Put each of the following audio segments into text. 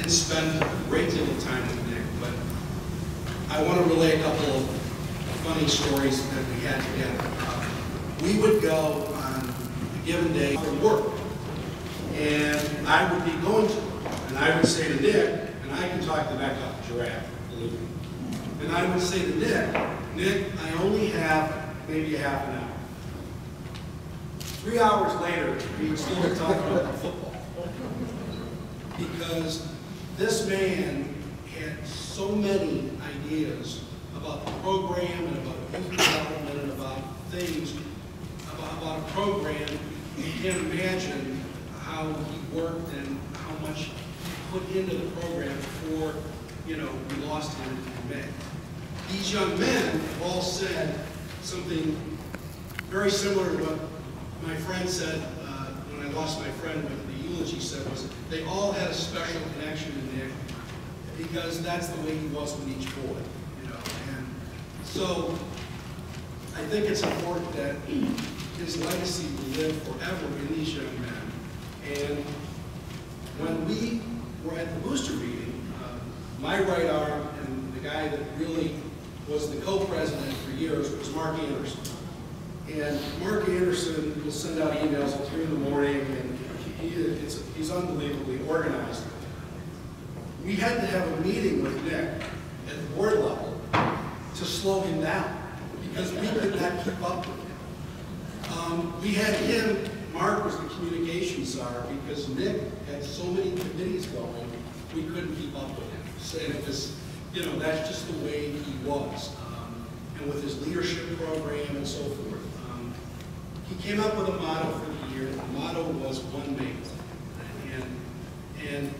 didn't spend a great deal of time with Nick, but I want to relay a couple of funny stories that we had together. We would go on a given day for work, and I would be going to work, and I would say to Nick, and I can talk the back up, giraffe, believe me, and I would say to Nick, I only have maybe a half an hour. 3 hours later, we would still be talking about football. Because this man had so many ideas about the program and about youth development and about things, about a program. You can't imagine how he worked and how much he put into the program before, you know, we lost him in May. These young men all said something very similar to what my friend said when I lost my friend with the eulogy said was they all had a special connection to Nick because that's the way he was with each boy, you know. And so I think it's important that his legacy will live forever in these young men. And when we were at the booster meeting, my right arm and the guy that really was the co-president for years was Mark Anderson. And Mark Anderson will send out emails at 3 in the morning, and he's unbelievably organized. We had to have a meeting with Nick at the board level to slow him down because we could not keep up with him. We had him, Mark was the communications czar because Nick had so many committees going, we couldn't keep up with him. So, and it was, you know, that's just the way he was. And with his leadership program and so forth. He came up with a motto for the year. The motto was one mate. And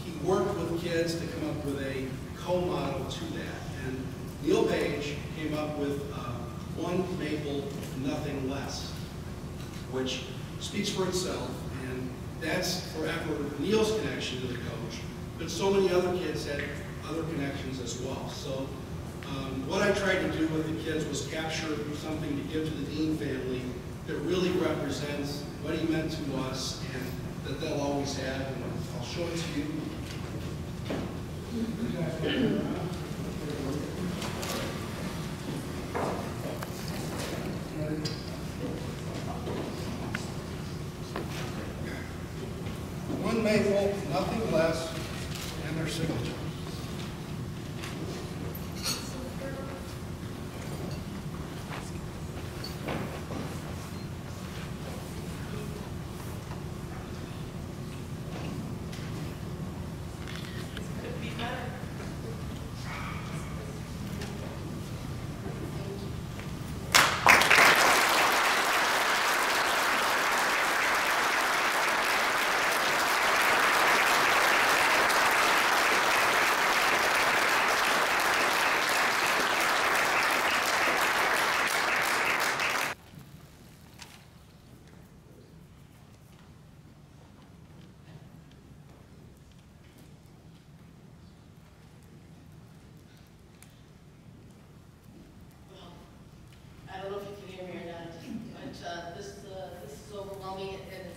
he worked with kids to come up with a co-motto to that. And Neil Page came up with one maple, nothing less, which speaks for itself. And that's forever Neil's connection to the coach. But so many other kids had other connections as well. So what I tried to do with the kids was capture something to give to the Deane family that really represents what he meant to us and that they'll always have. And I'll show it to you. One maple, nothing less, and their signature.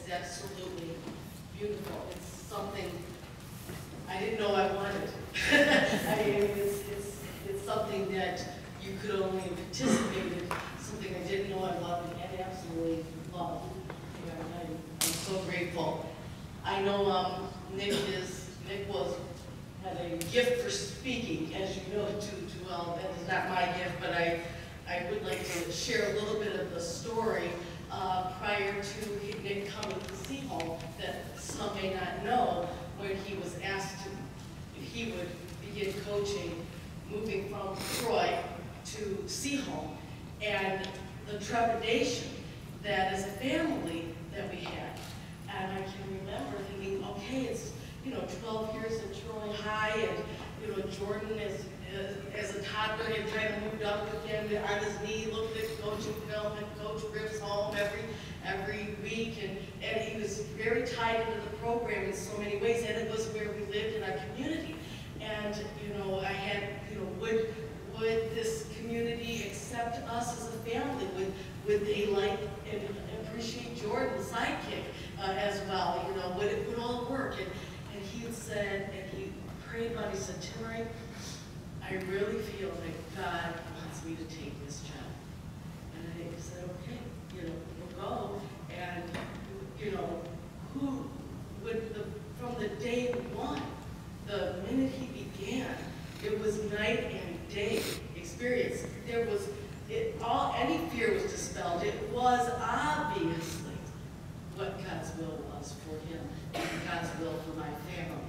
Absolutely beautiful. It's something I didn't know I wanted. I mean, it's something that you could only have anticipated, something I didn't know I loved and absolutely loved. And I'm so grateful. I know Nick had a gift for speaking, as you know, too well. That is not my gift, but I would like to share a little bit of the story prior to Nick coming to Seaholm that some may not know, when he was asked if he would begin coaching, moving from Troy to Seaholm, and the trepidation that as a family that we had. And I can remember thinking, okay, it's 12 years at Troy High, and Jordan as a toddler had kind of moved up with him on his knee, looked at coaching film, and Coach rips home every week, and he was very tied into the program in so many ways, and it was where we lived in our community. And I had, would this community accept us as a family? Would they like and appreciate Jordan, the sidekick, as well? Would it all work? And he said, and he prayed about it. He said, Timari, I really feel that God wants me to take this job. And I said, okay, you know, we'll go. And, you know, from the day one, the minute he began, it was night and day experience. There was, any fear was dispelled. It was obviously what God's will was for him and God's will for my family.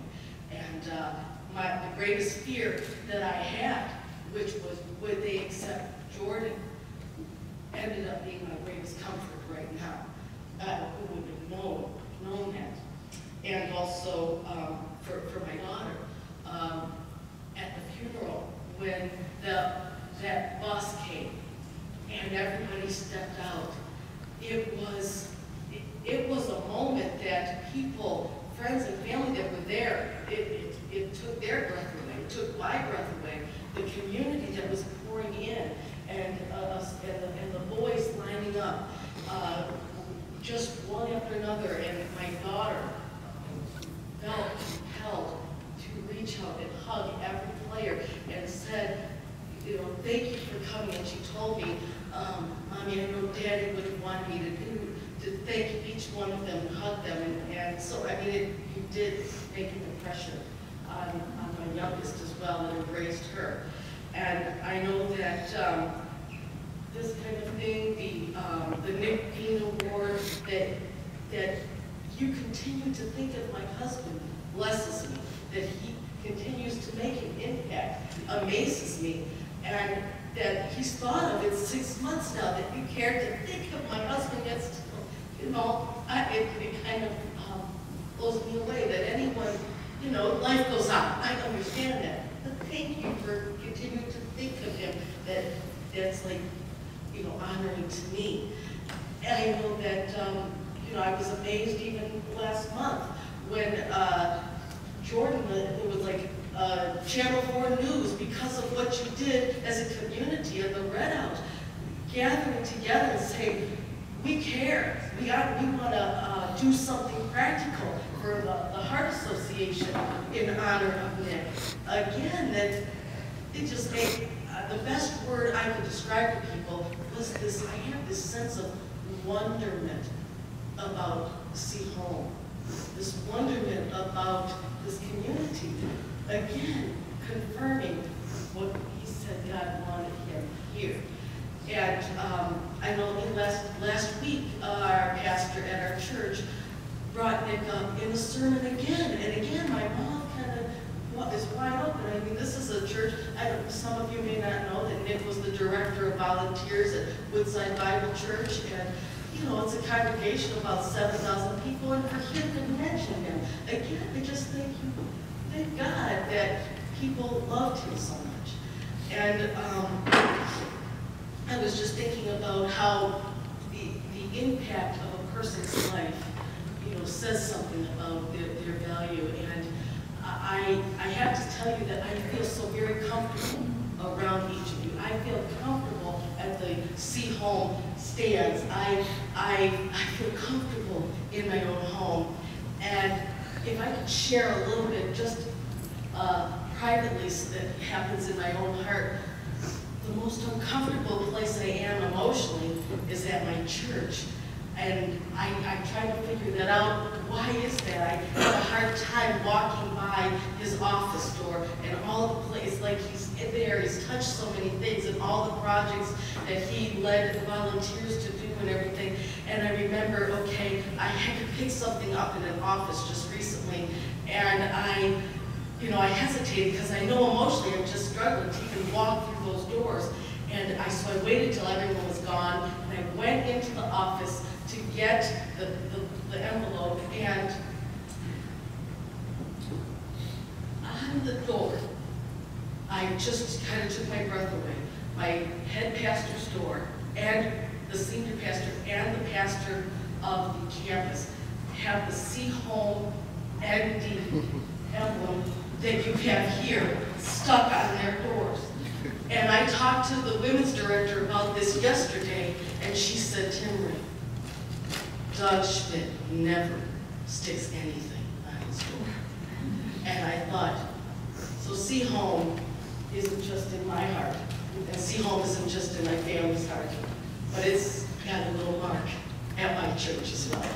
And the greatest fear that I had, which was would they accept Jordan, ended up being my greatest comfort right now. Who would have known that? And also for my daughter, at the funeral, when that bus came and everybody stepped out, it was a moment that people, friends and family that were there, it took their breath away, it took my breath away. The community that was pouring in, and the boys lining up, just one after another, and my daughter felt compelled to reach out and hug every player and said, you know, thank you for coming. And she told me, Mommy, I know Daddy would want me to thank each one of them and hug them. And so, I mean, it did make an impression on my youngest as well, and embraced her. And I know that this kind of thing, the Nick Deane Award, that you continue to think of my husband blesses me, that he continues to make an impact, amazes me, and that he's thought of it 6 months now, that you cared to think of my husband. That's still, you know, it kind of blows me away that anyone, you know, life goes on. I understand that. But thank you for continuing to think of him. That's like, you know, honoring to me. And I know that, you know, I was amazed even last month when Jordan, it was like Channel 4 News, because of what you did as a community of the Red Out, gathering together and saying, we care. We want to do something practical for the Heart Association in honor of Nick. Again, that it just made, the best word I could describe to people was this, I had this sense of wonderment about Seaholm, this wonderment about this community. Again, confirming what he said God wanted him here. And I know last week, our pastor at our church brought Nick up in a sermon again. And again, my mouth kind of is wide open. I mean, this is a church, some of you may not know that Nick was the director of volunteers at Woodside Bible Church. And, you know, it's a congregation of about 7,000 people. And for him to mention him, again, I just thank God that people loved him so much. And I was just thinking about how the impact of a person's life, you know, says something about their value. And I have to tell you that I feel so very comfortable around each of you. I feel comfortable at the Seaholm stands. I feel comfortable in my own home. And if I could share a little bit, just privately, so that it happens in my own heart, the most uncomfortable place I am emotionally is at my church. And I try to figure that out. Why is that? I have a hard time walking by his office door and all the places, like he's there, he's touched so many things and all the projects that he led the volunteers to do and everything. And I remember, okay, I had to pick something up in an office just recently, and I hesitated because I know emotionally I'm just struggling to even walk through those doors. And so I waited till everyone was gone, and I went into the office to get the envelope, and on the door, I just kind of took my breath away. My head pastor's door, and the senior pastor, and the pastor of the campus have the Seaholm ND emblem that you have here stuck on their doors. And I talked to the women's director about this yesterday, and she said, Timari, Doug Schmidt never sticks anything on his door. And I thought, Seaholm isn't just in my heart, and Seaholm isn't just in my family's heart, but it's got a little mark at my church as well.